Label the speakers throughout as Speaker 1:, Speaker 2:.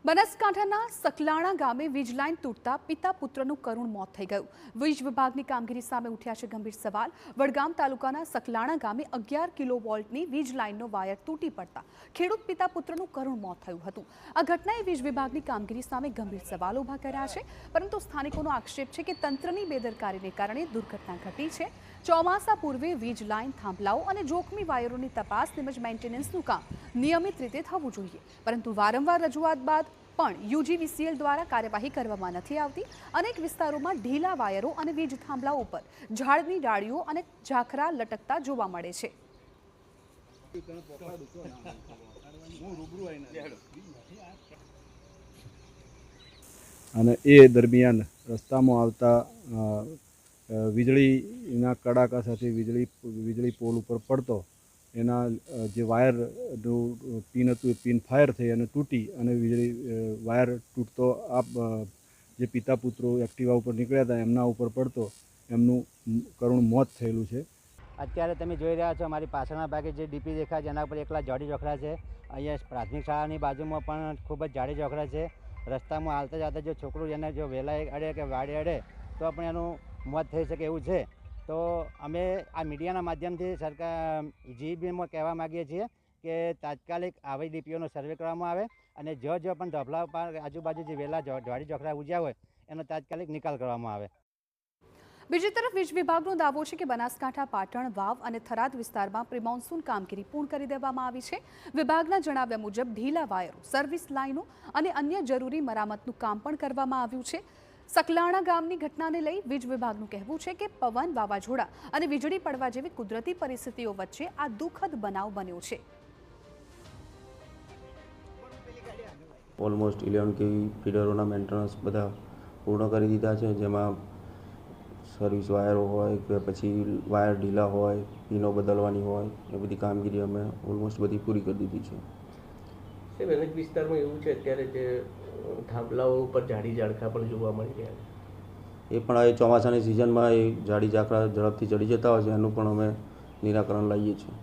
Speaker 1: બનાસકાંઠાના સકલાણા ગામે વીજ લાઇન તૂટતા પિતા પુત્રનું કરુણ મોત થઈ ગયું। વીજ વિભાગની કામગીરી સામે ઉઠ્યા છે ગંભીર સવાલ। વડગામ તાલુકાના સકલાણા ગામે 11 કિલોવોલ્ટની વીજ લાઇનનો વાયર તૂટી પડતા ખેડૂત પિતા પુત્રનું કરુણ મોત થયું હતું। આ ઘટનાએ વીજ વિભાગની કામગીરી સામે ગંભીર સવાલો ઉભા કર્યા છે, પરંતુ સ્થાનિકોનો આક્ષેપ છે કે તંત્રની બેદરકારીને કારણે દુર્ઘટના ઘટી છે। ચોમાસા પૂર્વે વીજ લાઇન થાંભલાઓ અને જોખમી વાયરોની તપાસ તેમજ મેન્ટેનન્સનું કામ નિયમિત રીતે થવું જોઈએ, પરંતુ વારંવાર રજૂઆત બાદ પણ યુજીવીસીએલ દ્વારા કાર્યવાહી કરવામાં નથી આવતી। અનેક વિસ્તારોમાં ઢીલા વાયરો અને વીજ થાંભલાઓ પર ઝાડની ડાળીઓ અને ઝાખરા લટકતા જોવા મળે છે।
Speaker 2: અને એ દરમિયાન રસ્તામાં આવતા વીજળીના કડાકા સાથે વીજળી પોલ ઉપર પડતો એના જે વાયરનું પિન હતું એ પિન ફાયર થઈ અને તૂટી અને વીજળી વાયર તૂટતો જે પિતા પુત્રો એક્ટિવા ઉપર નીકળ્યા હતા એમના ઉપર પડતો એમનું કરુણ મોત થયેલું છે।
Speaker 3: અત્યારે તમે જોઈ રહ્યા છો અમારી પાછળના ભાગે જે ડીપી દેખાય છે એના પર એકલા ઝાડી ઝોખરા છે। અહીંયા પ્રાથમિક શાળાની બાજુમાં પણ ખૂબ જ ઝાડી ઝોખરા છે। રસ્તામાં હાલતા જતા જો છોકરું એને જો વહેલા અડે કે વાડે અડે તો પણ એનું મોત થઈ શકે એવું છે। તો અમે આ મીડિયાના માધ્યમથી સરકાર જીબીમાં કહેવા માગીએ છીએ કે તાત્કાલિક આવી ડીપીઓનો સર્વે કરવામાં આવે અને જો પણ ધોબલા આજુબાજુ જે વહેલા ઝાડી ઝોખરા ઉજ્યા હોય એનો તાત્કાલિક નિકાલ કરવામાં આવે।
Speaker 1: બીજી તરફ વીજ વિભાગનો દાવો છે કે બનાસકાંઠા, પાટણ, વાવ અને થરાદ વિસ્તારમાં પ્રી-મોન્સૂન કામગીરી પૂર્ણ કરી દેવામાં આવી છે। વિભાગના જણાવ્યા મુજબ ઢીલા વાયરો, સર્વિસ લાઇનો અને અન્ય જરૂરી મરામતનું કામ પણ કરવામાં આવ્યું છે। સકલાણા ગામની ઘટનાને લઈ વીજ વિભાગનું કહેવું છે કે પવન, વાવાઝોડા અને વીજળી પડવા જેવી કુદરતી પરિસ્થિતિઓ વચ્ચે આ દુઃખદ બનાવ બન્યો છે।
Speaker 4: ઓલમોસ્ટ 11 કેવી ફીડરોના મેન્ટેનન્સ બધા પૂર્ણ કરી દીધા છે, જેમાં સર્વિસ વાયરો હોય કે પછી વાયર ઢીલા હોય, પીનો બદલવાની હોય, એ બધી કામગીરી અમે ઓલમોસ્ટ બધી પૂરી કરી દીધી છે।
Speaker 5: સાહેબ, અનેક વિસ્તારમાં એવું છે અત્યારે જે થાંભલાઓ ઉપર ઝાડી ઝાડખા પણ જોવા મળી રહ્યા છે।
Speaker 4: એ પણ આ ચોમાસાની સિઝનમાં એ ઝાડી ઝાકરા ઝડપથી ચડી જતા હોય છે, એનું પણ અમે નિરાકરણ લાવીએ છીએ।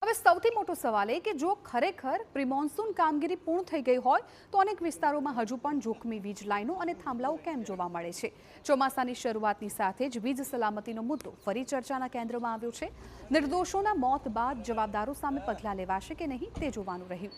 Speaker 1: હવે સૌથી મોટો સવાલ એ કે જો ખરેખર પ્રી-મોન્સૂન કામગીરી પૂર્ણ થઈ ગઈ હોય તો અનેક વિસ્તારોમાં હજુ પણ જોખમી વીજ લાઇનો અને થાંભલાઓ કેમ જોવા મળે છે? ચોમાસાની શરૂઆતની સાથે જ વીજ સલામતીનો મુદ્દો ફરી ચર્ચાના કેન્દ્રમાં આવ્યો છે। નિર્દોષોના મોત બાદ જવાબદારો સામે પગલાં લેવાશે કે નહીં તે જોવાનું રહ્યું।